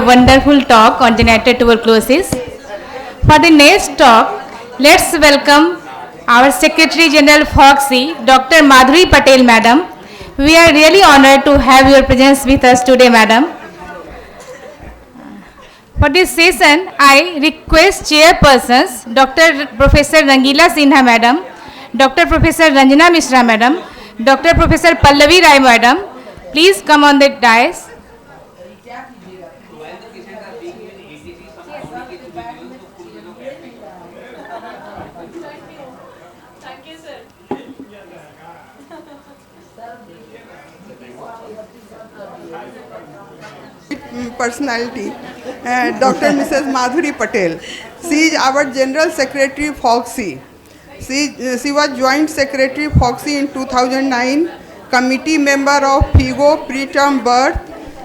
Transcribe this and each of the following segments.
wonderful talk on genital tuberculosis. For the next talk, let's welcome our Secretary General Foxy, Dr. Madhuri Patel, Madam. We are really honored to have your presence with us today, Madam. For this session, I request chairpersons, Dr. Professor Rangila Sinha, Madam, Dr. Professor Ranjana Mishra, Madam, Dr. Professor Pallavi Rai, Madam, please come on the dais. Personality, Dr. Mrs. Madhuri Patel. She is our General Secretary Foxy. She was Joint Secretary Foxy in 2009, Committee Member of FIGO Preterm Birth,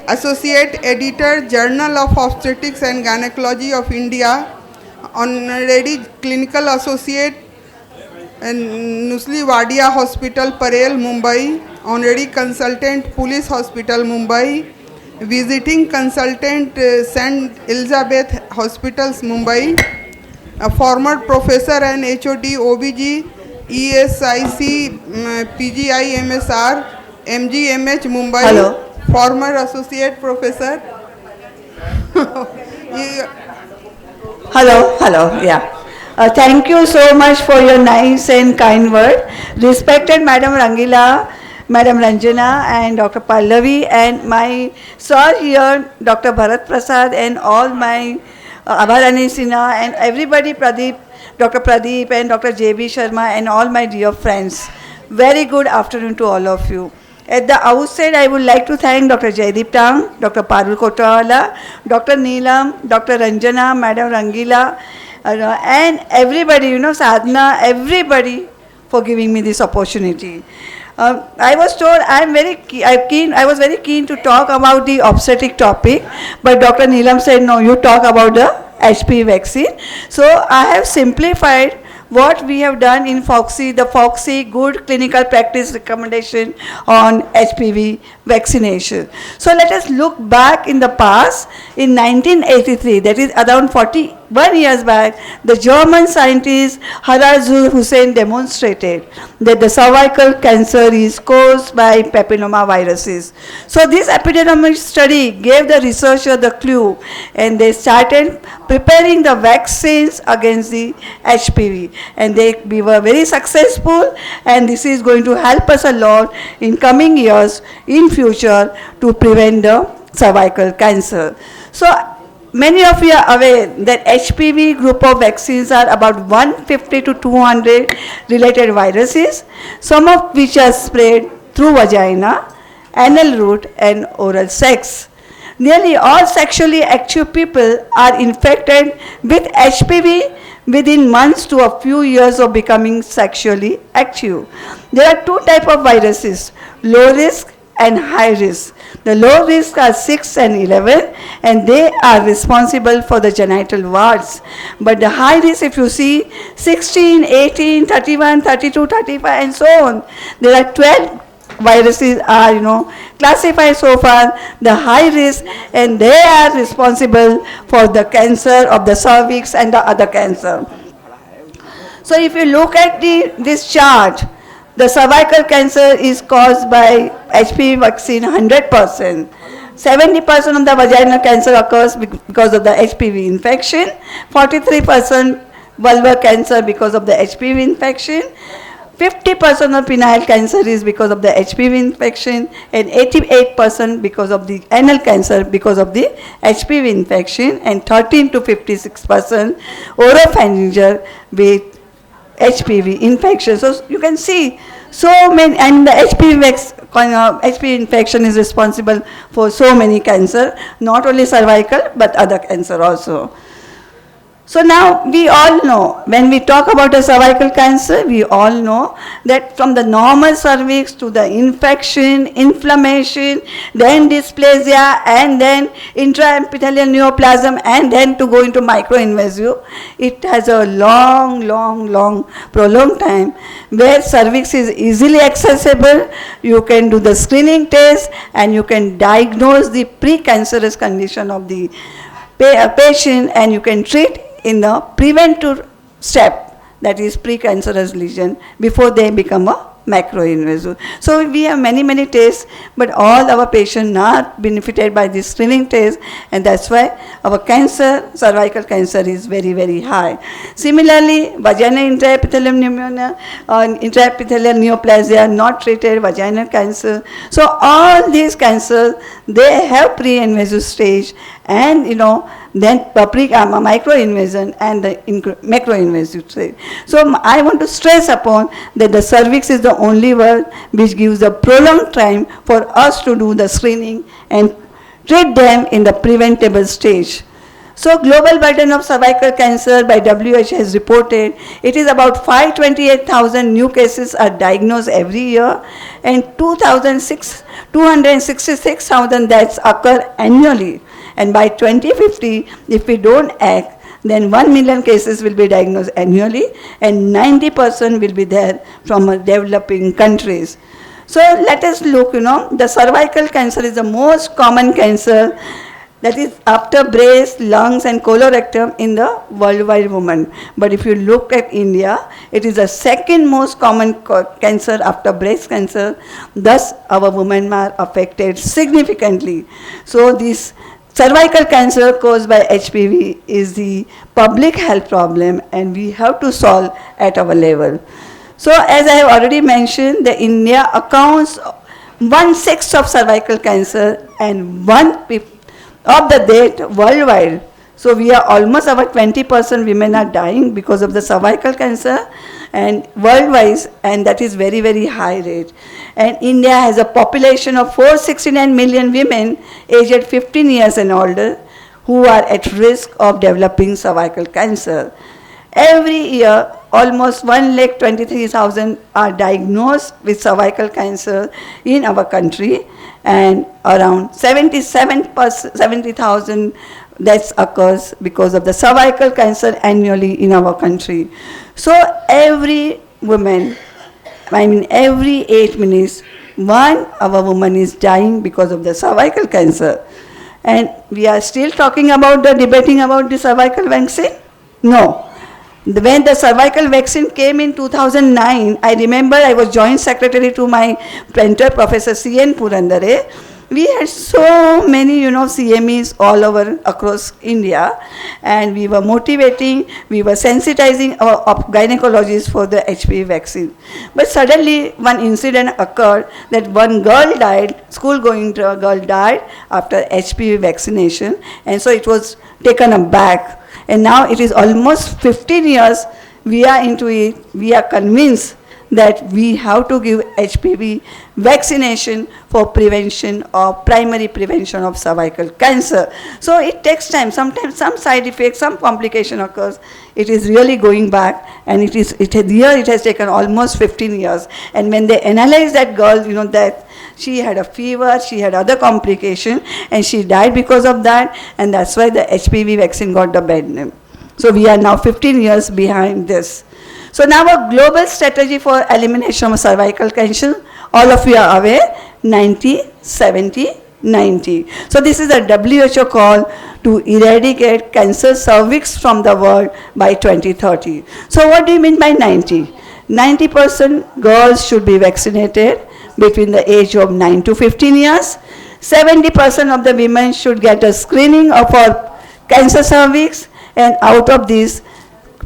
Associate Editor Journal of Obstetrics and Gynecology of India, Honorary Clinical Associate Nusli Wadia Hospital, Parel, Mumbai, Honorary Consultant Police Hospital, Mumbai, Visiting Consultant St. Elizabeth Hospitals, Mumbai, a former Professor and HOD OBG ESIC PGI MSR MGMH, Mumbai. Hello. Former Associate Professor. Hello, yeah. Thank you so much for your nice and kind word. Respected Madam Rangila, Madam Ranjana and Dr. Pallavi and my sir here, Dr. Bharat Prasad and all my Abharani Sinha and everybody, Pradeep, Dr. Pradeep and Dr. J.B. Sharma and all my dear friends. Very good afternoon to all of you. At the outset, I would like to thank Dr. Jaideep Tang, Dr. Parul Kotawala, Dr. Neelam, Dr. Ranjana, Madam Rangila, and everybody, Sadhana, everybody for giving me this opportunity. I was told I was very keen to talk about the obstetric topic, but Dr. Neelam said, no, you talk about the HPV vaccine. So I have simplified what we have done in Foxy, the Foxy Good Clinical Practice Recommendation on HPV vaccination. So let us look back in the past. In 1983, that is around 41 years back, the German scientist Hararzul Hussein demonstrated that the cervical cancer is caused by papilloma viruses. So this epidemiologic study gave the researcher the clue and they started preparing the vaccines against the HPV. And we were very successful, and this is going to help us a lot in coming years, in future, to prevent the cervical cancer. So many of you are aware that HPV group of vaccines are about 150 to 200 related viruses, some of which are spread through vagina, anal route and oral sex. Nearly all sexually active people are infected with HPV within months to a few years of becoming sexually active. There are two types of viruses, low risk and high risk. The low risk are 6 and 11 and they are responsible for the genital warts. But the high risk, if you see 16, 18, 31, 32, 35 and so on, there are 12 viruses are classified so far the high risk, and they are responsible for the cancer of the cervix and the other cancer. So if you look at this chart, the cervical cancer is caused by HPV vaccine 100%. 70% of the vaginal cancer occurs because of the HPV infection, 43% vulvar cancer because of the HPV infection, 50% of penile cancer is because of the HPV infection, and 88% because of the anal cancer because of the HPV infection, and 13 to 56% oropharyngeal with HPV infection. So you can see so many, and the HPV infection is responsible for so many cancer, not only cervical but other cancer also. So now we all know, when we talk about a cervical cancer, we all know that from the normal cervix to the infection, inflammation, then dysplasia, and then intraepithelial neoplasm, and then to go into microinvasive, it has a long, prolonged time where cervix is easily accessible. You can do the screening test and you can diagnose the precancerous condition of the patient, and you can treat in the preventive step, that is precancerous lesion, before they become a macroinvasive. So we have many tests, but all our patients are benefited by this screening test, and that's why our cancer, cervical cancer, is very high. Similarly, vaginal intraepithelial pneumonia or intraepithelial neoplasia, not treated vaginal cancer. So all these cancers, they have pre-invasive stage, and then microinvasion and the macroinvasive stage. So I want to stress upon that the cervix is the only one which gives a prolonged time for us to do the screening and treat them in the preventable stage. So global burden of cervical cancer by WHO has reported it is about 528,000 new cases are diagnosed every year, and 266,000 deaths occur annually. And by 2050, if we don't act, then 1 million cases will be diagnosed annually, and 90% will be there from developing countries. So let us look, the cervical cancer is the most common cancer, that is after breast, lungs and colorectal in the worldwide woman. But if you look at India, it is the second most common cancer after breast cancer. Thus, our women are affected significantly. So this cervical cancer caused by HPV is the public health problem, and we have to solve at our level. So as I have already mentioned, the India accounts 1/6 of cervical cancer and 1/5 of the death worldwide. So we are almost about 20% women are dying because of the cervical cancer, and worldwide, and that is very high rate. And India has a population of 469 million women aged 15 years and older who are at risk of developing cervical cancer. Every year, almost 123,000 are diagnosed with cervical cancer in our country, and around 70,000 deaths occurs because of the cervical cancer annually in our country. So every woman, every 8 minutes, our woman is dying because of the cervical cancer. And we are still debating about the cervical vaccine? No. When the cervical vaccine came in 2009, I remember I was joint secretary to my mentor, Professor C.N. Purandare. We had so many, CMEs all over across India, and we were motivating, we were sensitizing our gynecologists for the HPV vaccine. But suddenly one incident occurred that one girl died, school-going girl died after HPV vaccination, and so it was taken aback. And now it is almost 15 years we are into it. We are convinced that we have to give HPV vaccination for prevention or primary prevention of cervical cancer. So it takes time. Sometimes some side effects, some complication occurs. It is really going back, and it has taken almost 15 years. And when they analyze that girl, that she had a fever, she had other complication, and she died because of that, and that's why the HPV vaccine got the bad name. So we are now 15 years behind this. So now a global strategy for elimination of cervical cancer, all of you are aware, 90, 70, 90. So this is a WHO call to eradicate cancer cervix from the world by 2030. So what do you mean by 90? 90% girls should be vaccinated between the age of 9 to 15 years. 70% of the women should get a screening of our cancer cervix, and out of these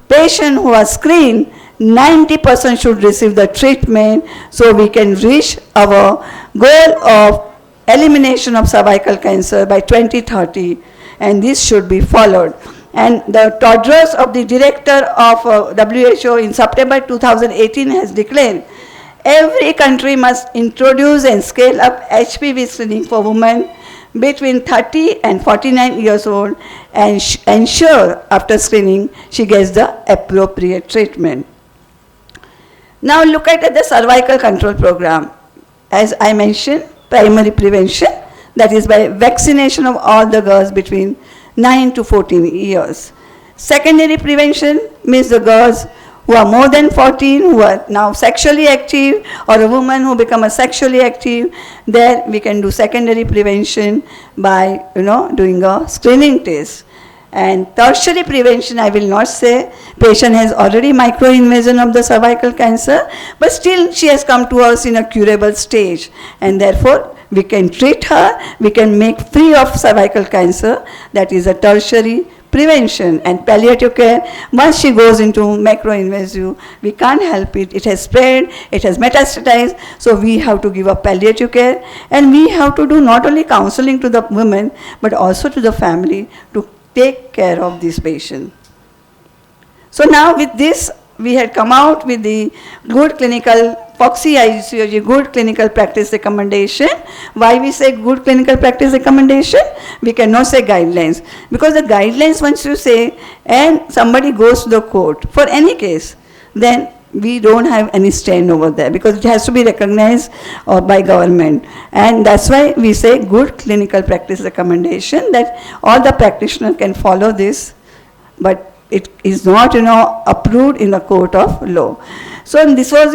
patients who are screened, 90% should receive the treatment, so we can reach our goal of elimination of cervical cancer by 2030, and this should be followed. And the Tedros of the director of WHO in September 2018 has declared every country must introduce and scale up HPV screening for women between 30 and 49 years old and ensure after screening she gets the appropriate treatment. Now look at the cervical control program. As I mentioned, primary prevention, that is by vaccination of all the girls between 9 to 14 years. Secondary prevention means the girls who are more than 14, who are now sexually active, or a woman who become a sexually active. There we can do secondary prevention by doing a screening test. And tertiary prevention, I will not say patient has already microinvasion of the cervical cancer, but still she has come to us in a curable stage, and therefore we can treat her, we can make free of cervical cancer. That is a tertiary prevention. And palliative care, once she goes into macroinvasive, we can't help it. It has spread, it has metastasized, so we have to give a palliative care, and we have to do not only counseling to the women, but also to the family to take care of this patient. So now with this, we had come out with the good clinical FOXY IGCOG good clinical practice recommendation. Why we say good clinical practice recommendation? We cannot say guidelines, because the guidelines, once you say and somebody goes to the court for any case, then we don't have any stand over there, because it has to be recognized by government. And that's why we say good clinical practice recommendation, that all the practitioners can follow this, but it is not approved in the court of law. So this was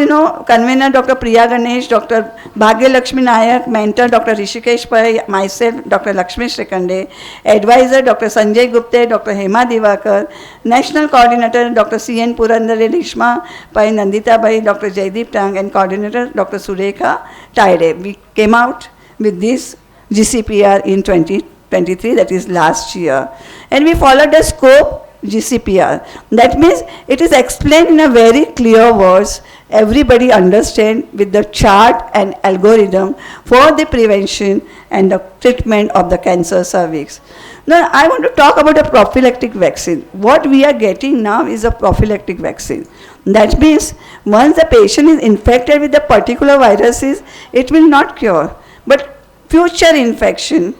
convener Dr. Priya Ganesh, Dr. Bhagya Lakshmi Nayak, mentor Dr. Rishikesh Pai, myself Dr. Lakshmi Shrikande, advisor Dr. Sanjay Gupte, Dr. Hema Divakar, national coordinator Dr. C.N. Purandare Lishma Pai, Nandita Pai, Dr. Jaideep Tang, and coordinator Dr. Surekha Taide. We came out with this GCPR in 2023, that is last year, and we followed the scope GCPR. That means it is explained in a very clear words, everybody understand, with the chart and algorithm for the prevention and the treatment of the cancer cervix. Now I want to talk about a prophylactic vaccine. What we are getting now is a prophylactic vaccine. That means once the patient is infected with the particular viruses, it will not cure, but future infection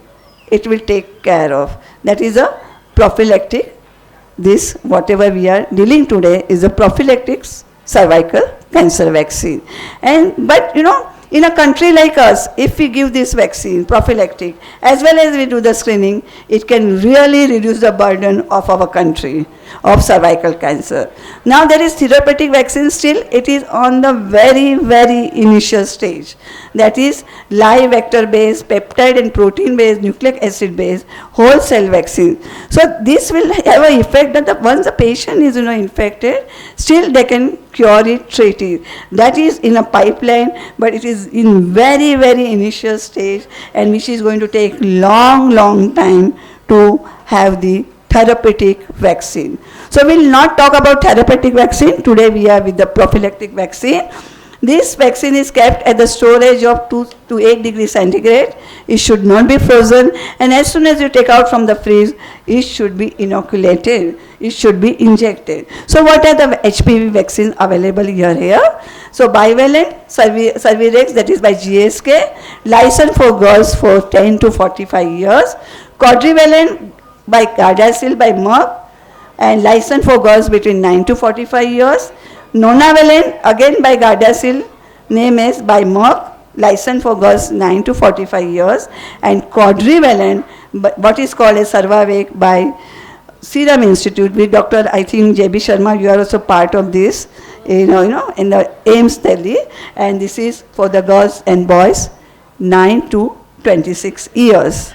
it will take care of. That is a prophylactic. This, whatever we are dealing today, is a prophylactic cervical cancer vaccine. But in a country like us, if we give this vaccine, prophylactic, as well as we do the screening, it can really reduce the burden of our country of cervical cancer. Now there is therapeutic vaccine, still it is on the very, very initial stage. That is live vector based, peptide and protein based, nucleic acid based, whole cell vaccine. So this will have an effect that once the patient is infected, still they can cure it, treat it. That is in a pipeline, but it is in very, very initial stage, and which is going to take long time to have the therapeutic vaccine. So we will not talk about therapeutic vaccine. Today we are with the prophylactic vaccine. This vaccine is kept at the storage of 2 to 8 degrees centigrade. It should not be frozen, and as soon as you take out from the freeze, it should be inoculated. It should be injected. So what are the HPV vaccines available here? So bivalent Cervarix, that is by GSK, licensed for girls for 10 to 45 years. Quadrivalent by Gardasil by Merck, and licensed for girls between 9 to 45 years. Nonavalent, again by Gardasil, name is by Merck, licensed for girls 9 to 45 years. And quadrivalent, what is called as Cervarix by Serum Institute with Dr. I think J.B. Sharma, you are also part of this, in the AIMS Delhi, and this is for the girls and boys 9 to 26 years.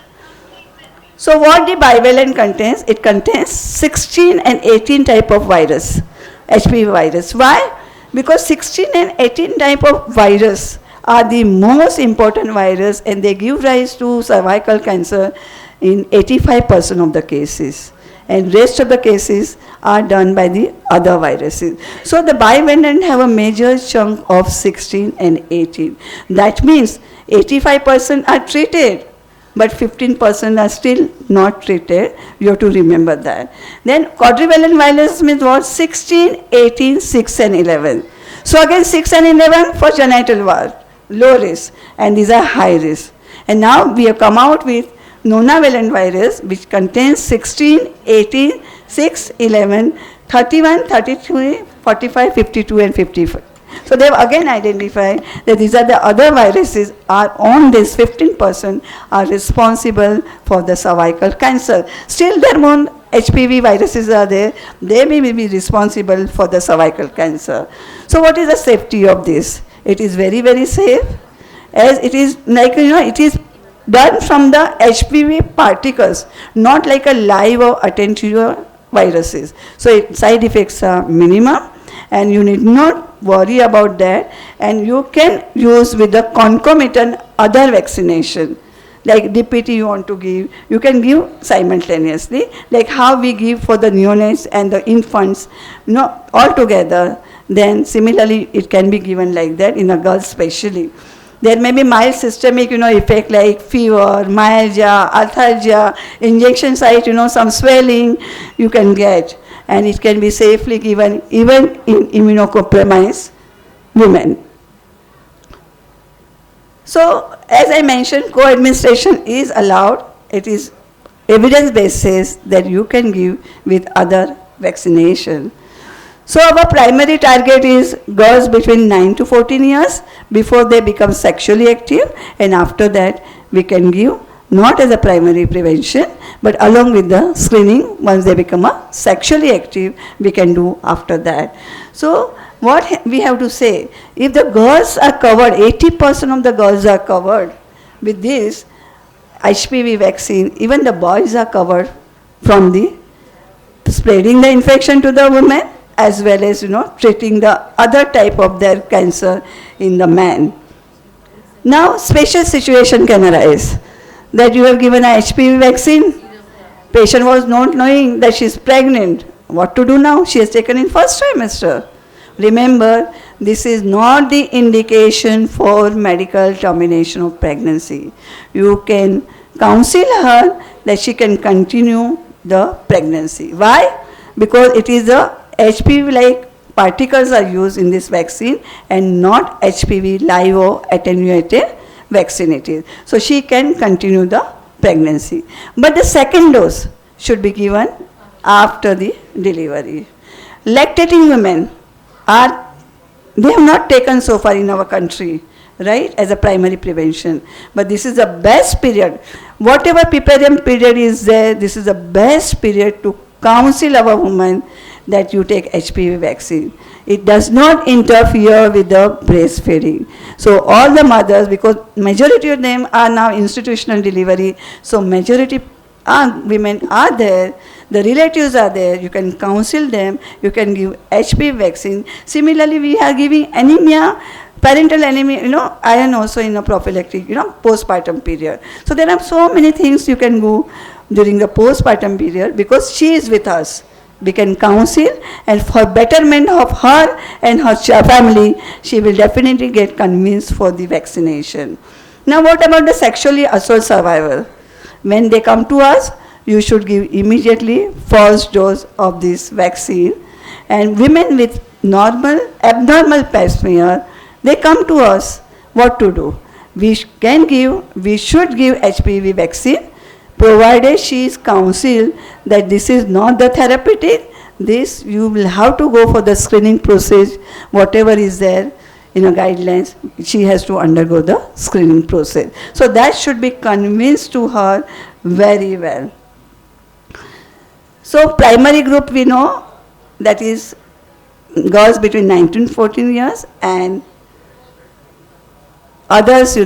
So what the bivalent contains? It contains 16 and 18 type of virus, HPV virus. Why? Because 16 and 18 type of virus are the most important virus, and they give rise to cervical cancer in 85% of the cases. And rest of the cases are done by the other viruses. So the bivalent have a major chunk of 16 and 18. That means 85% are treated, but 15% are still not treated. You have to remember that. Then quadrivalent virus means what? 16, 18, 6 and 11. So again 6 and 11 for genital ward, low risk, and these are high risk. And now we have come out with nonavalent virus which contains 16, 18, 6, 11, 31, 33, 45, 52 and 55. So they have again identified that these are the other viruses are on this 15% are responsible for the cervical cancer. Still their own HPV viruses are there, they may be responsible for the cervical cancer. So what is the safety of this? It is very, very safe, as it is like, it is done from the HPV particles, not like a live or attenuated viruses. So side effects are minimum and you need not worry about that, and you can use with the concomitant other vaccination. Like DPT you want to give, you can give simultaneously, like how we give for the neonates and the infants, all together. Then similarly it can be given like that in a girl especially. There may be mild systemic, effect like fever, myalgia, arthalgia, injection site, some swelling you can get, and it can be safely given even in immunocompromised women. So, as I mentioned, co-administration is allowed. It is evidence-based says that you can give with other vaccination. So our primary target is girls between 9 to 14 years before they become sexually active, and after that we can give not as a primary prevention but along with the screening. Once they become a sexually active, we can do after that. So what we have to say, if the girls are covered, 80% of the girls are covered with this HPV vaccine, even the boys are covered from the spreading the infection to the women, as well as treating the other type of their cancer in the man. Now special situation can arise that you have given a HPV vaccine, patient was not knowing that she is pregnant. What to do now? She has taken in first trimester. Remember, this is not the indication for medical termination of pregnancy. You can counsel her that she can continue the pregnancy. Why? Because it is the HPV-like particles are used in this vaccine and not HPV live or attenuated vaccine it is. So she can continue the pregnancy. But the second dose should be given after the delivery. Lactating women they have not taken so far in our country, right, as a primary prevention. But this is the best period. Whatever preparation period is there, this is the best period to counsel our women that you take HPV vaccine. It does not interfere with the breastfeeding. So all the mothers, because majority of them are now institutional delivery, so majority women are there, the relatives are there, you can counsel them, you can give HPV vaccine. Similarly, we are giving anemia, parental anemia, iron also in a prophylactic, postpartum period. So there are so many things you can do during the postpartum period because she is with us. We can counsel, and for betterment of her and her family, she will definitely get convinced for the vaccination. Now what about the sexually assault survivor? When they come to us, you should give immediately first dose of this vaccine. And women with abnormal pap smear, they come to us. What to do? We should give HPV vaccine, provided she is counseled that this is not the therapeutic, this you will have to go for the screening process, whatever is there in a guidelines, she has to undergo the screening process. So that should be convinced to her very well. So primary group we know that is girls between 19 and 14 years and others,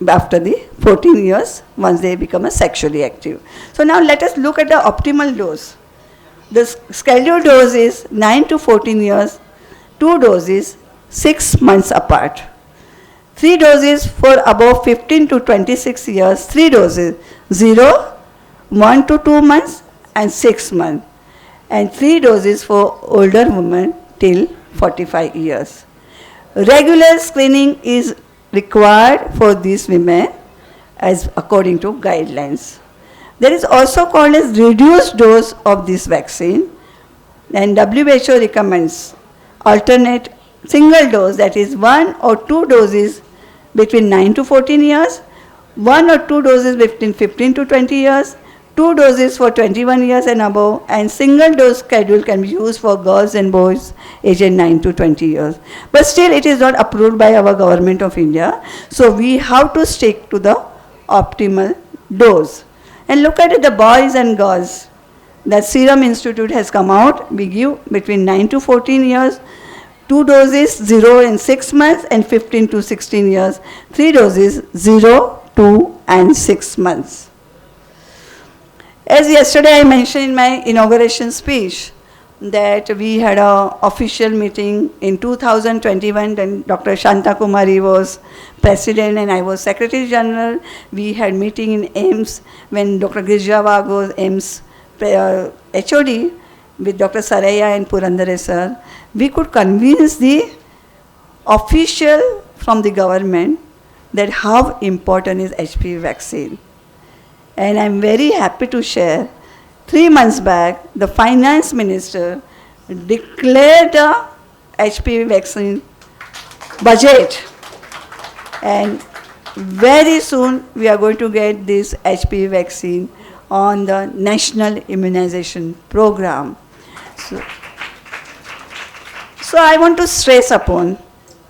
after the 14 years once they become a sexually active. So now let us look at the optimal dose. The scheduled dose is 9 to 14 years, 2 doses 6 months apart. 3 doses for above 15 to 26 years, 3 doses, 0, 1 to 2 months and 6 months. And 3 doses for older women till 45 years. Regular screening is required for these women as according to guidelines. There is also called as reduced dose of this vaccine, and WHO recommends alternate single dose, that is 1 or 2 doses between 9 to 14 years, 1 or 2 doses between 15 to 20 years, 2 doses for 21 years and above, and single dose schedule can be used for girls and boys aged 9 to 20 years. But still it is not approved by our government of India, so we have to stick to the optimal dose. And look at it, the boys and girls. The Serum Institute has come out, we give between 9 to 14 years, 2 doses, 0 in 6 months, and 15 to 16 years, 3 doses, 0, 2 and 6 months. As yesterday I mentioned in my inauguration speech, that we had an official meeting in 2021 when Dr. Shanta Kumari was president and I was secretary general. We had meeting in AIMS when Dr. Girija Wagh was AIMS HOD with Dr. Saraiya and Purandare sir. We could convince the official from the government that how important is HPV vaccine. And I'm very happy to share, 3 months back, the finance minister declared the HPV vaccine budget. And very soon we are going to get this HPV vaccine on the national immunization program. So I want to stress upon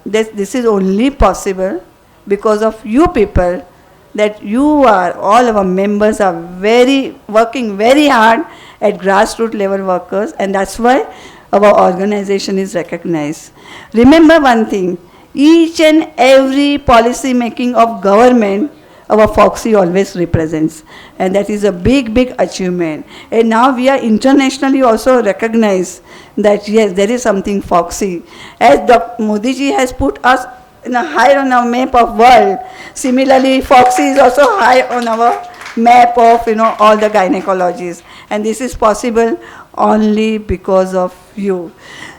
that this is only possible because of you people, that you are, all our members are working very hard at grassroots level workers, and that's why our organization is recognized. Remember one thing, each and every policy making of government, our FOXY always represents, and that is a big, big achievement. And now we are internationally also recognized that yes, there is something FOXY. As Dr. Modi ji has put us high on our map of world, similarly FOXY is also high on our map of all the gynecologies, and this is possible only because of you.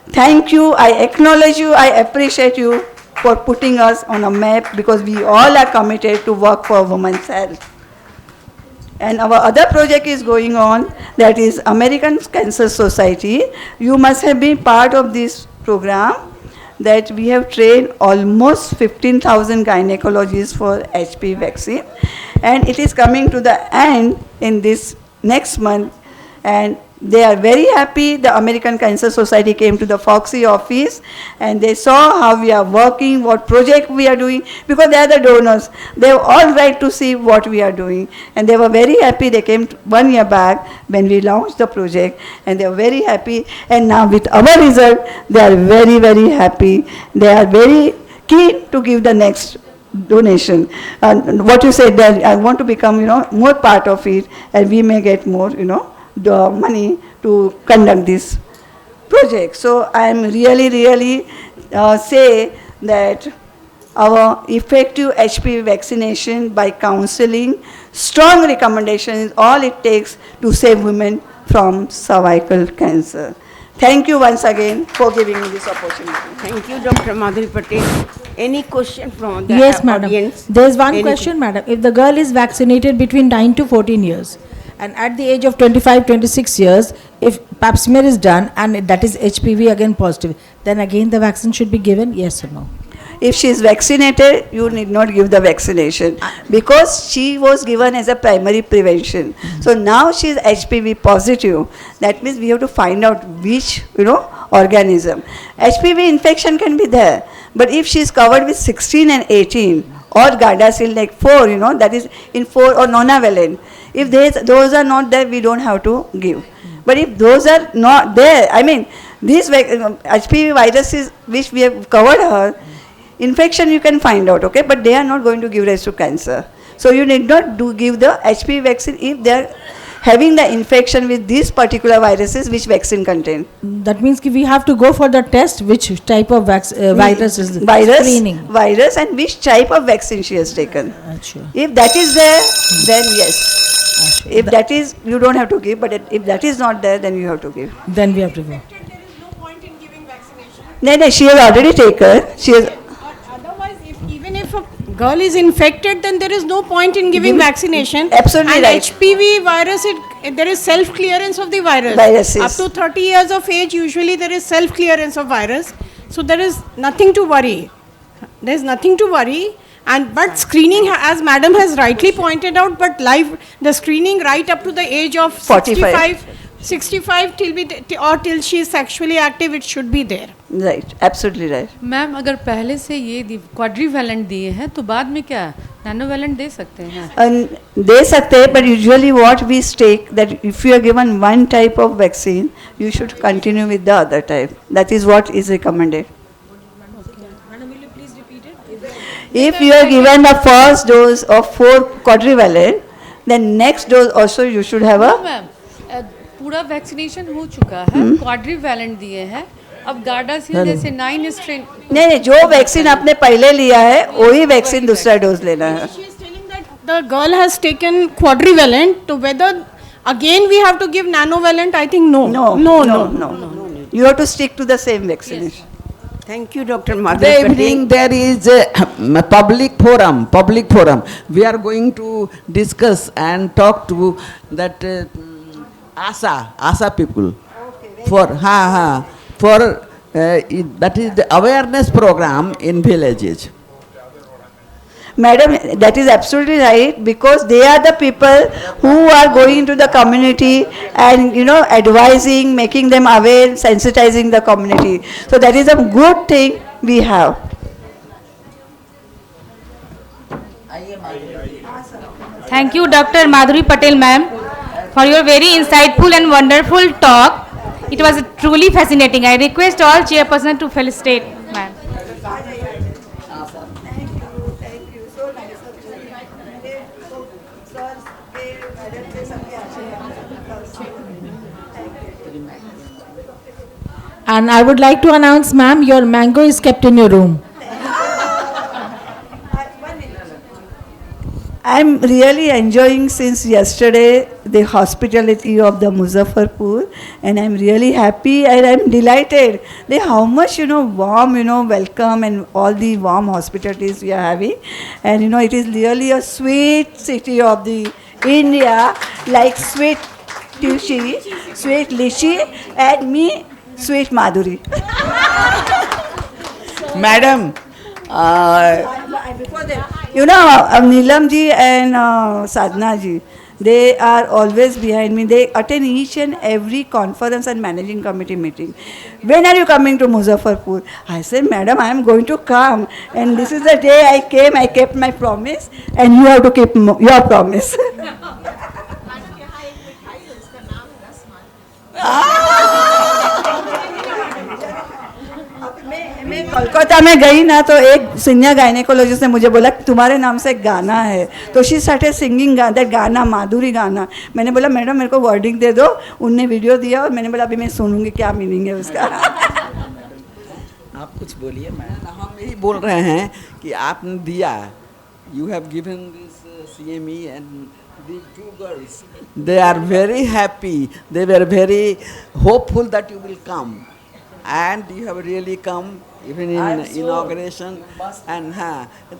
Thank you, I acknowledge you, I appreciate you for putting us on a map, because we all are committed to work for women's health. And our other project is going on, that is American Cancer Society. You must have been part of this program, that we have trained almost 15,000 gynecologists for HPV vaccine, and it is coming to the end in this next month, and they are very happy. The American Cancer Society came to the FOXY office and they saw how we are working, what project we are doing, because they are the donors. They have all right to see what we are doing, and they were very happy. They came 1 year back when we launched the project, and they were very happy. And now with our result, they are very, very happy. They are very keen to give the next donation. What you said, that I want to become, more part of it, and we may get more, the money to conduct this project. So I am really say that our effective HPV vaccination by counseling, strong recommendation is all it takes to save women from cervical cancer. Thank you once again for giving me this opportunity. Thank you, Dr. Madhuri Patel. Any question from the Yes, madam. audience? There is one Anything? question, madam. If the girl is vaccinated between 9 to 14 years, and at the age of 25, 26 years, if pap smear is done and that is HPV again positive, then again the vaccine should be given, yes or no? If she is vaccinated, you need not give the vaccination, because she was given as a primary prevention. So now she is HPV positive. That means we have to find out which, organism. HPV infection can be there, but if she is covered with 16 and 18 or Gardasil like 4, that is in 4 or nonavalent. If those are not there, we don't have to give. But if those are not there, these HPV viruses which we have covered her, infection you can find out, okay, but they are not going to give rise to cancer. So you need not give the HPV vaccine if they are having the infection with these particular viruses which vaccine contain. That means we have to go for the test, which type of virus is screening. Virus and which type of vaccine she has taken. Sure. If that is there, then yes. If that is, you don't have to give, but if that is not there, then you have to give. Then we have to go. There is no point in giving vaccination. No, she has already taken. She has. Otherwise, even if a girl is infected, then there is no point in giving vaccination. Absolutely and right. HPV virus, there is self-clearance of the virus. Viruses. Up to 30 years of age, usually there is self-clearance of virus. So there is nothing to worry. There is nothing to worry. And but screening, as madam has rightly pointed out, but live the screening right up to the age of 45. 65 till she is sexually active, it should be there. Right, absolutely right. Ma'am अगर पहले से ये क्वाड्रीवैलेंट दिए हैं तो बाद में क्या नैनोवैलेंट दे सकते हैं? And दे सकते हैं, but usually what we take that if you are given one type of vaccine, you should continue with the other type. That is what is recommended. If you are given the first dose of 4 quadrivalent, then next dose also you should have a. Ma'am पूरा vaccination हो चुका है, क्वाड्रीवैलेंट दिए हैं, अब Gardasil जैसे 9 strain नहीं, जो वैक्सीन आपने पहले लिया है वही वैक्सीन दूसरा डोज लेना है. She is telling that the girl has taken quadrivalent, to whether again we have to give nanovalent, I think no. No. You have to stick to the same vaccination. Thank you, Dr. The Madhuri Patel. evening there is a public forum. We are going to discuss and talk to that ASA people. For that is the awareness program in villages. Madam, that is absolutely right, because they are the people who are going into the community and, advising, making them aware, sensitizing the community. So that is a good thing we have. Thank you, Dr. Madhuri Patel, ma'am, for your very insightful and wonderful talk. It was truly fascinating. I request all chairperson to felicitate, ma'am. And I would like to announce, ma'am, your mango is kept in your room. I'm really enjoying since yesterday the hospitality of the Muzaffarpur, and I'm really happy and I'm delighted that how much warm welcome and all the warm hospitalities we are having, and it is really a sweet city of the India, like sweet Tushi, sweet Lishi, and me, sweet Madhuri. Madam, Neelam ji and Sadhna ji, they are always behind me. They attend each and every conference and managing committee meeting. When are you coming to Muzaffarpur? I said, madam, I am going to come. And this is the day I came, I kept my promise, and you have to keep your promise. मैं कोलकाता में गई ना, तो एक senior gynaecologist ने मुझे बोला तुम्हारे नाम से एक गाना है, तो शी स्टार्टेड सिंगिंग दैट गाना, माधुरी गाना. मैंने बोला मैडम मेरे को वर्डिंग दे दो. उनने वीडियो दिया और मैंने बोला अभी मैं सुनूंगी क्या मीनिंग है उसका. आप कुछ बोलिए. मैडम हम यही बोल रहे हैं कि आपने दिया, you have given this CME and these 2 girls, they are very happy, they were very hopeful that you will come, and you have really come even in inauguration. And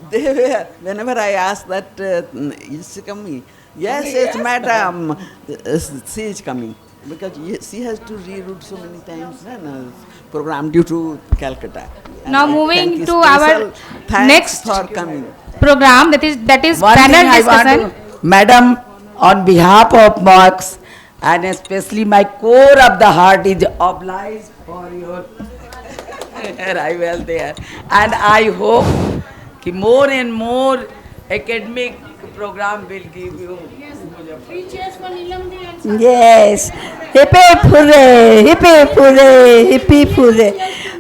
they were, whenever I asked that is she coming, yes madam, she is coming, because she has to reroute so many times program due to Calcutta. And Now I moving thank you to our special thanks next for coming. program, that is One thing panel I discussion. want to, Madam, on behalf of MOX and especially my core of the heart is obliged for your arrival there. And I hope that more and more academic program will give you. Three chairs for Neelam ji and Yes. Hip hip hooray, hip hip hooray, hip hip hooray.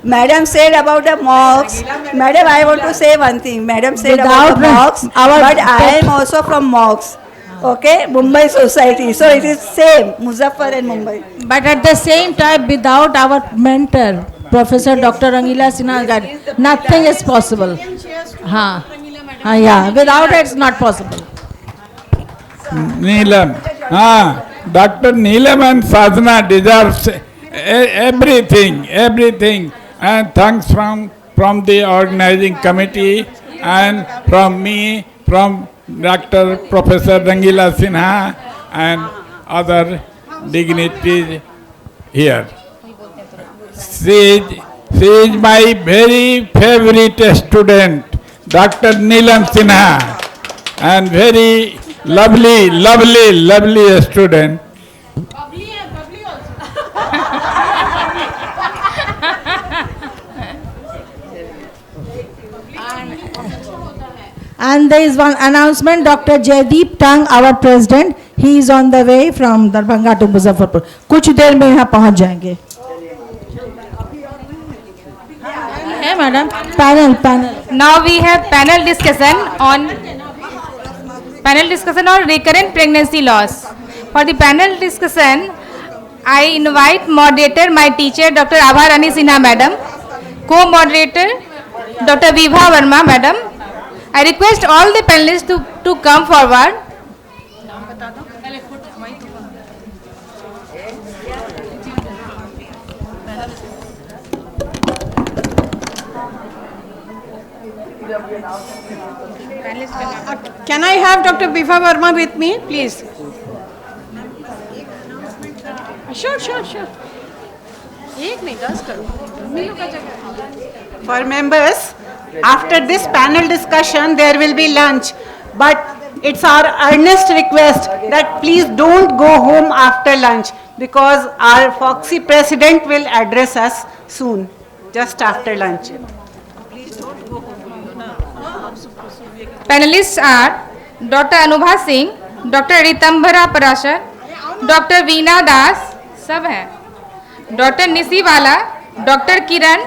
Madam said about the mocks. Madam, I want to say one thing. Madam said about the mocks, but I am also from mocks. Okay, Mumbai society. So it is same, Muzaffar and Mumbai. But at the same time, without our mentor, Professor Dr. Rangila Sinha, nothing is possible. Yeah, without it, it's not possible. Neelam, Dr. Neelam and Sadhana deserves everything, and thanks from the organizing committee and from me, from Dr. Professor Rangila Sinha and other dignitaries here. She is my very favorite student. Dr. Neelam Sinha, and very lovely student. And there is one announcement, Dr. Jaideep Tang, our president, he is on the way from Darbhanga to Muzaffarpur. कुछ देर में यहाँ पहुँच जाएंगे. है madam? Panel. Now we have panel discussion on recurrent pregnancy loss. For the panel discussion, I invite moderator, my teacher, Dr. Abha Rani Sinha madam, co-moderator, Dr. Vibha Verma madam. I request all the panelists to come forward. Can I have Dr. Vibha Verma with me, please? Sure. एक नहीं 10 करो. For members, after this panel discussion, there will be lunch. But it's our earnest request that please don't go home after lunch because our Foxy president will address us soon, just after lunch. Panelists are Dr. Anubha Singh, Dr. Ritambara Parashar, Dr. Veena Das, सब हैं. Dr. Nisiwala, Dr. Kiran,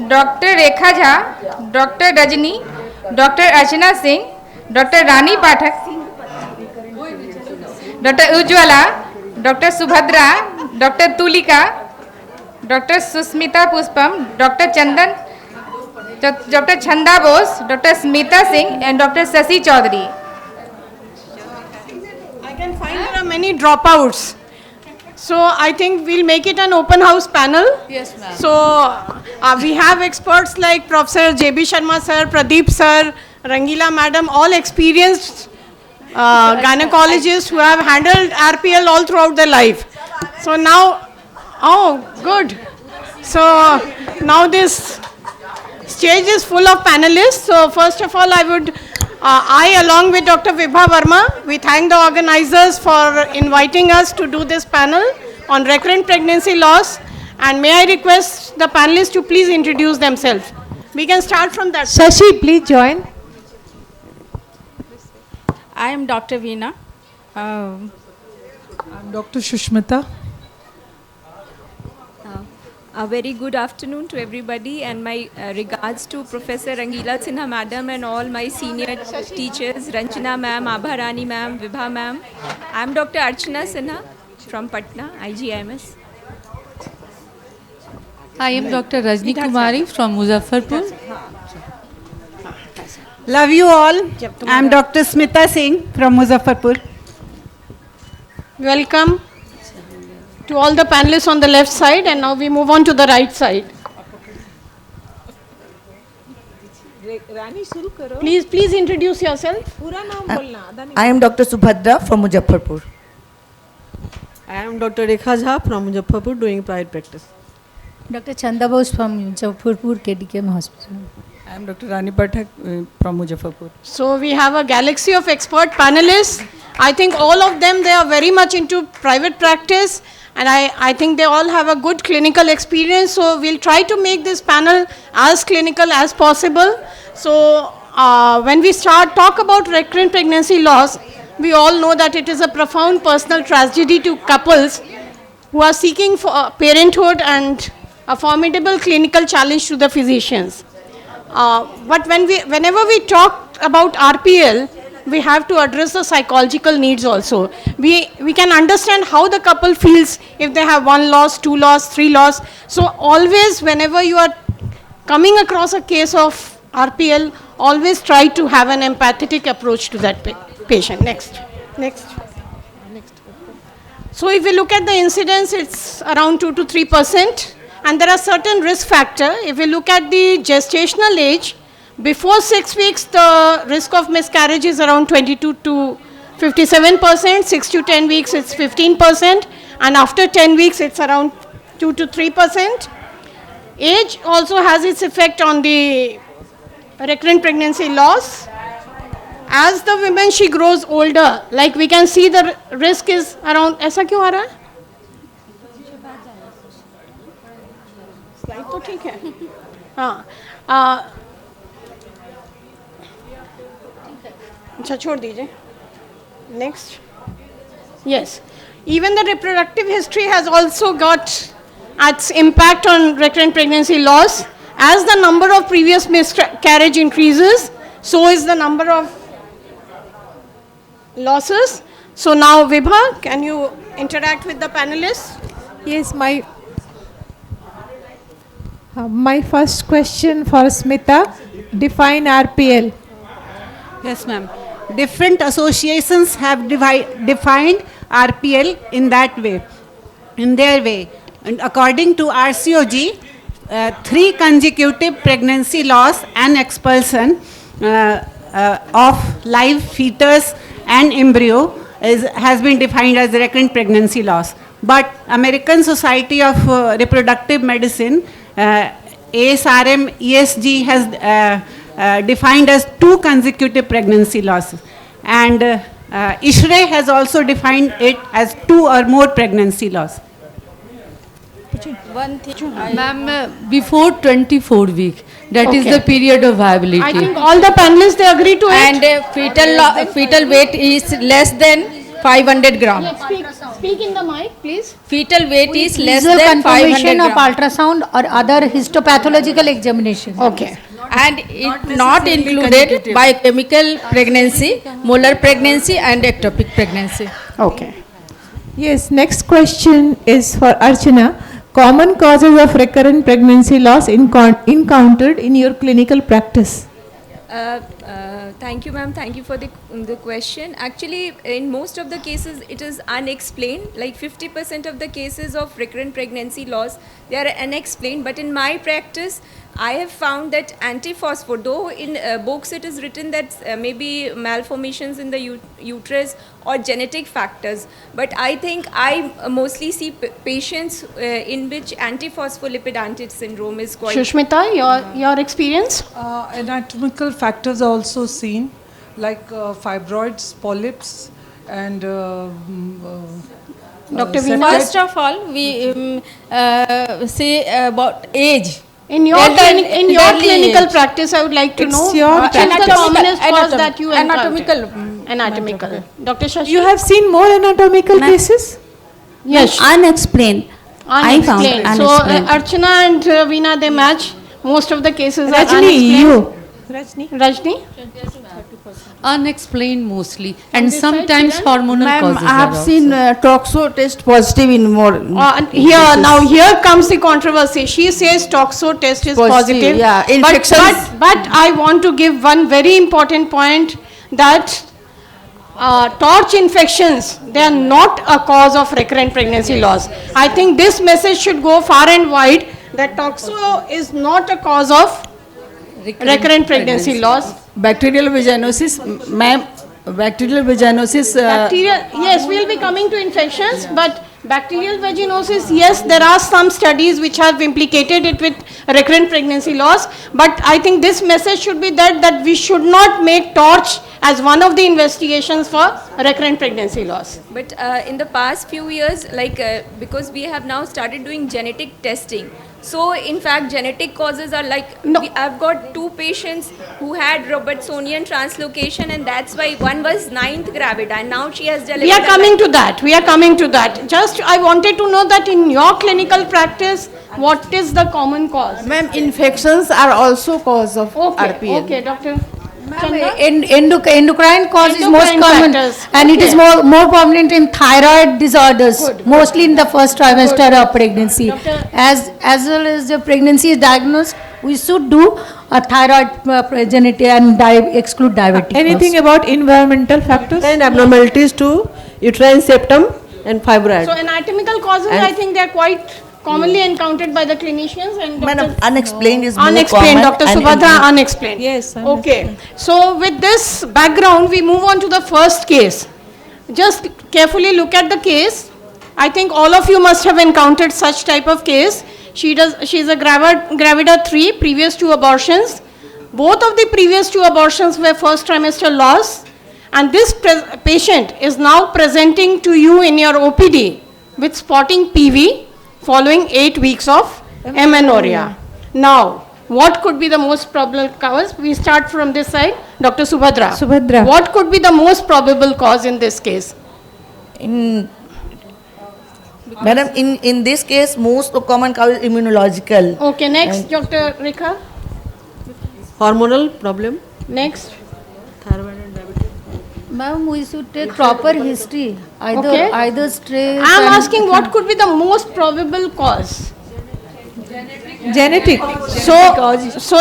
Dr. Rekha Jha, Dr. Rajni, Dr. Archana Singh, Dr. Rani Pathak, Dr. Ujjwala, Dr. Subhadra, Dr. Tulika, Dr. Susmita Puspam, Dr. Chandan, Dr. Chanda Bose, Dr. Smita Singh and Dr. Sasi Chaudhary. I can find there are many dropouts. So I think we'll make it an open house panel. Yes, ma'am. So we have experts like Professor J.B. Sharma sir, Pradeep sir, Rangila madam, all experienced gynecologists who have handled RPL all throughout their life. So now, good. So now this stage is full of panelists. So first of all, I along with Dr. Vibha Verma, we thank the organizers for inviting us to do this panel on recurrent pregnancy loss. And may I request the panelists to please introduce themselves. We can start from that. Shashi, please join. I am Dr. Veena. I'm Dr. Shushmita. A very good afternoon to everybody and my regards to Professor Rangila Sinha madam and all my senior teachers, Ranjana ma'am, Abha Rani ma'am, Vibha ma'am. I am Dr. Archana Sinha from Patna, IGIMS. I am Dr. Rajni Kumari from Muzaffarpur. Love you all. I'm Dr. Smita Singh from Muzaffarpur. Welcome to all the panelists on the left side, and now we move on to the right side. Please introduce yourself. I am Dr. Subhadra from Muzaffarpur. I am Dr. Rekha Jha from Muzaffarpur doing private practice. Dr. Chanda Bose from Muzaffarpur KDKM Hospital. I am Dr. Rani Pathak from Muzaffarpur. So we have a galaxy of expert panelists. I think all of them, they are very much into private practice, and I think they all have a good clinical experience. So we'll try to make this panel as clinical as possible. So when we talk about recurrent pregnancy loss, we all know that it is a profound personal tragedy to couples who are seeking for parenthood and a formidable clinical challenge to the physicians. But whenever we talk about RPL, we have to address the psychological needs also. We can understand how the couple feels if they have 1 loss, 2 loss, 3 loss. So always whenever you are coming across a case of RPL, always try to have an empathetic approach to that patient. Next. So if we look at the incidence, it's around 2 to 3%. And there are certain risk factors. If we look at the gestational age, before 6 weeks, the risk of miscarriage is around 22 to 57%. 6 to 10 weeks, it's 15%. And after 10 weeks, it's around 2 to 3%. Age also has its effect on the recurrent pregnancy loss. As the woman she grows older, like we can see the risk is around. ऐसा क्यों आ रहा है? Slide तो ठीक है. हाँ. अच्छा छोड़ दीजिए. Next. Yes. Even the reproductive history has also got its impact on recurrent pregnancy loss. As the number of previous miscarriage increases, so is the number of losses. So now Vibha, can you interact with the panelists? Yes, my first question for Smita, define RPL. Yes, ma'am. Different associations have defined RPL in that way, in their way. And according to RCOG, 3 consecutive pregnancy loss and expulsion of live fetus and embryo has been defined as recurrent pregnancy loss. But American Society of Reproductive Medicine, ASRM ESG has defined as 2 consecutive pregnancy losses. And ISHRE has also defined it as 2 or more pregnancy loss. One thing, ma'am, before 24 week, that is the period of viability. I think all the panelists, they agree to it. And fetal weight is less than 500 gram. Speak in the mic, please. Fetal weight is less Visual than 500 confirmation of gram. ultrasound or other histopathological examination. Okay. And it not included biochemical pregnancy, molar pregnancy and ectopic pregnancy. Okay. Yes, next question is for Archana. Common causes of recurrent pregnancy loss encountered in your clinical practice. Thank you, ma'am. Thank you for the question. Actually, in most of the cases, it is unexplained. Like 50% of the cases of recurrent pregnancy loss, they are unexplained. But in my practice, I have found that antiphosphor, though in books it is written that maybe malformations in the uterus or genetic factors, but I think I mostly see patients in which antiphospholipid syndrome is quite... Shushmita, your experience? Anatomical factors are also seen, like fibroids, polyps, and Dr. Veena? First of all, we say about age. In your clinical practice, I would like to know which is the commonest cause that you encounter? Anatomical. Dr. Shashi? You have seen more anatomical cases? Yes. Unexplained. I found Unexplained. So Archana and Veena, they match. Most of the cases are Rajni, unexplained. you. Rajni? Unexplained mostly, and sometimes hormonal Ma'am, causes. I have are seen toxo test positive in more. Here comes the controversy. She says toxo test is positive. Yeah, infections. But I want to give one very important point that torch infections, they are not a cause of recurrent pregnancy loss. I think this message should go far and wide that toxo is not a cause of recurrent pregnancy loss. Bacterial vaginosis, ma'am, bacterial vaginosis. Yes, we'll be coming to infections, but bacterial vaginosis, yes, there are some studies which have implicated it with recurrent pregnancy loss, but I think this message should be that we should not make torch as one of the investigations for recurrent pregnancy loss. But in the past few years, like because we have now started doing genetic testing, so in fact genetic causes are like, I've got 2 patients who had Robertsonian translocation, and that's why one was 9th gravida and now she has delivered. We are coming to that. Just I wanted to know that in your clinical practice, what is the common cause? Ma'am, infections are also cause of RPL. Okay, Doctor. Endocrine cause is most Endocrine common, factors. and it is more prominent in thyroid disorders, mostly in the first trimester of pregnancy. As well as the pregnancy is diagnosed, we should do a thyroid genetic and exclude diabetes. Anything about environmental factors? And abnormalities to uterine septum and fibroid. So anatomical causes, I think they are quite commonly encountered by the clinicians. And Madam, unexplained is more unexplained, common. Dr. Subhadra, unexplained. Yes. Okay. So with this background, we move on to the first case. Just carefully look at the case. I think all of you must have encountered such type of case. She's a gravida 3, previous 2 abortions. Both of the previous 2 abortions were first trimester loss, and this patient is now presenting to you in your OPD with spotting PV following 8 weeks of amenorrhea. Now, what could be the most probable cause? We start from this side. Dr. Subhadra. Subhadra. What could be the most probable cause in this case? Madam, in this case, most common cause is immunological. Okay, next, Dr. Rekha. Hormonal problem. Next. Thyroid and diabetes. Ma'am, we should take proper history, either stress. I am asking what could be the most probable cause? Genetic. So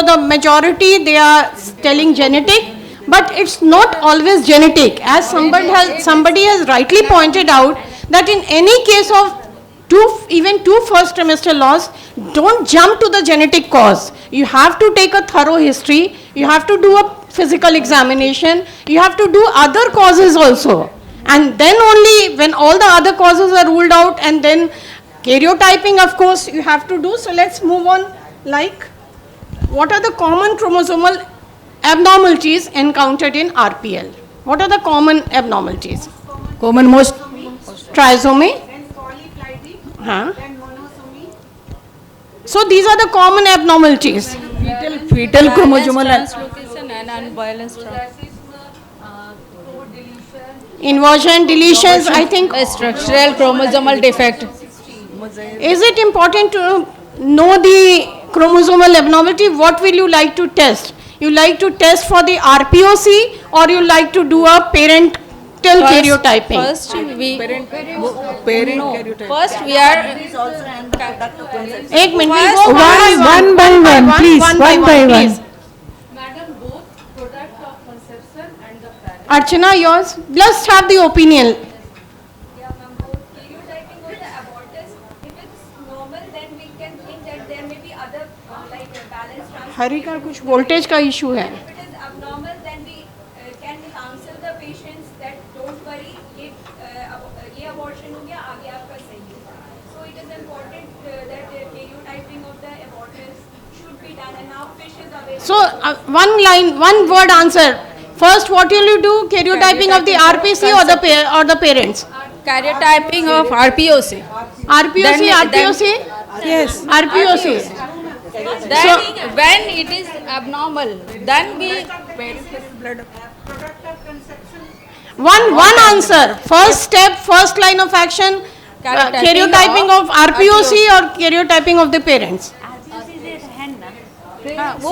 the majority they are telling genetic, but it's not always genetic. As somebody has rightly pointed out that in any case of even two first trimester loss, don't jump to the genetic cause. You have to take a thorough history. You have to do a physical examination. You have to do other causes also. And then only when all the other causes are ruled out, and then karyotyping, of course, you have to do. So let's move on. Like, what are the common chromosomal abnormalities encountered in RPL? What are the common abnormalities? Common most Trisomy. So these are the common abnormalities. fetal chromosomal Translocation and unbalanced Inversion, deletions, I think. Structural chromosomal defect. Is it important to know the chromosomal abnormality? What will you like to test? You like to test for the RPOC, or you like to do a parental karyotyping? First we are. एक minute, we'll go One by one, please. One by one. please. Archana, yours. Let's have the opinion. हरी का कुछ voltage का issue है. So one word answer. First, what will you do? Karyotyping of the RPC or the parents? Karyotyping of RPOC. RPOC. Yes. RPOC. Then when it is abnormal, then we One answer. First step, first line of action. Karyotyping of RPOC or karyotyping of the parents?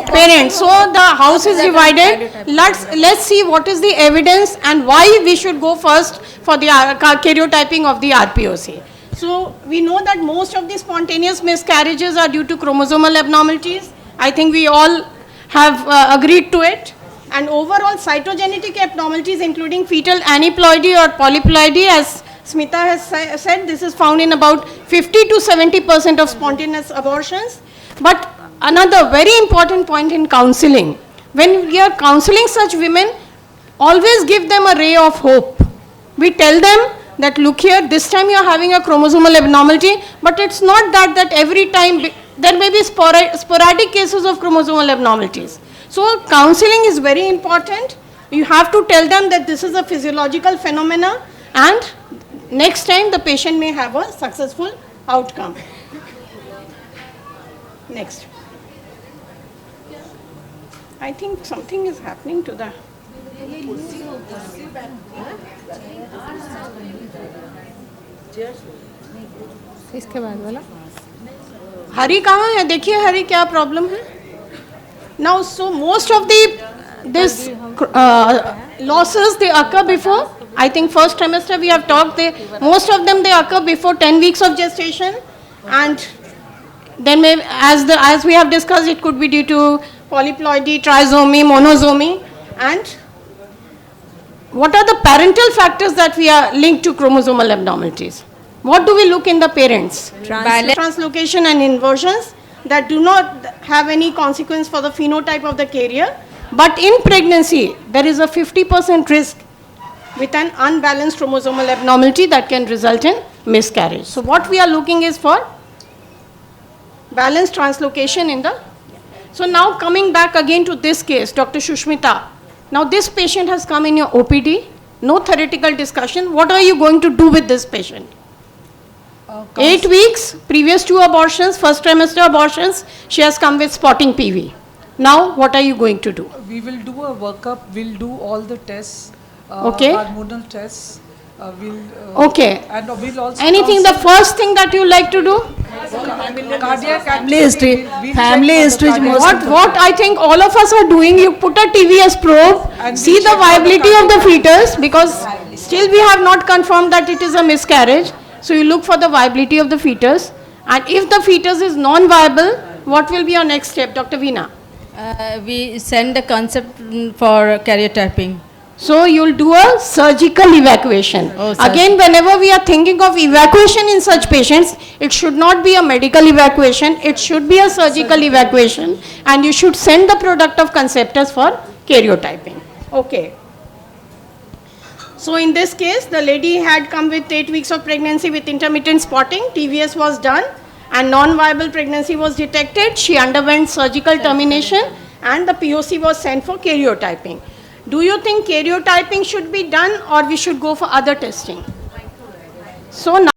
Parents. So the house is divided. Let's see what is the evidence and why we should go first for the karyotyping of the RPOC. So we know that most of the spontaneous miscarriages are due to chromosomal abnormalities. I think we all have agreed to it. And overall cytogenetic abnormalities including fetal aneuploidy or polyploidy, as Smita has said, this is found in about 50 to 70% of spontaneous abortions. But another very important point in counseling, when we are counseling such women, always give them a ray of hope. We tell them that look here, this time you are having a chromosomal abnormality, but it's not that every time, there may be sporadic cases of chromosomal abnormalities. So counseling is very important. You have to tell them that this is a physiological phenomena, and next time the patient may have a successful outcome. Next. I think something is happening to the. इसके बाद वाला. हरी कहाँ है? देखिए हरी क्या problem है. Now, so most of this losses they occur before. I think first trimester we have talked. Most of them they occur before 10 weeks of gestation, and then as we have discussed, it could be due to polyploidy, trisomy, monosomy. And what are the parental factors that we are linked to chromosomal abnormalities? What do we look in the parents? Translocation and inversions that do not have any consequence for the phenotype of the carrier. But in pregnancy, there is a 50% risk with an unbalanced chromosomal abnormality that can result in miscarriage. So what we are looking is for balanced translocation in the So now coming back again to this case, Dr. Shushmita. Now this patient has come in your OPD, no theoretical discussion. What are you going to do with this patient? 8 weeks, previous 2 abortions, first trimester abortions, she has come with spotting PV. Now what are you going to do? We will do a workup, we'll do all the tests, Okay. hormonal tests. Okay. And we'll also Anything, the first thing that you like to do? cardiac Family history. Family history is most What I think all of us are doing, you put a TVS probe, see the viability of the fetus, because still we have not confirmed that it is a miscarriage. So you look for the viability of the fetus, and if the fetus is non-viable, what will be your next step, Dr. Veena? We send the concept for karyotyping. So you'll do a surgical evacuation. Again, whenever we are thinking of evacuation in such patients, it should not be a medical evacuation, it should be a surgical evacuation, and you should send the product of conceptus for karyotyping. Okay. So in this case, the lady had come with 8 weeks of pregnancy with intermittent spotting, TVS was done, and non-viable pregnancy was detected. She underwent surgical termination, and the POC was sent for karyotyping. Do you think karyotyping should be done, or we should go for other testing? So now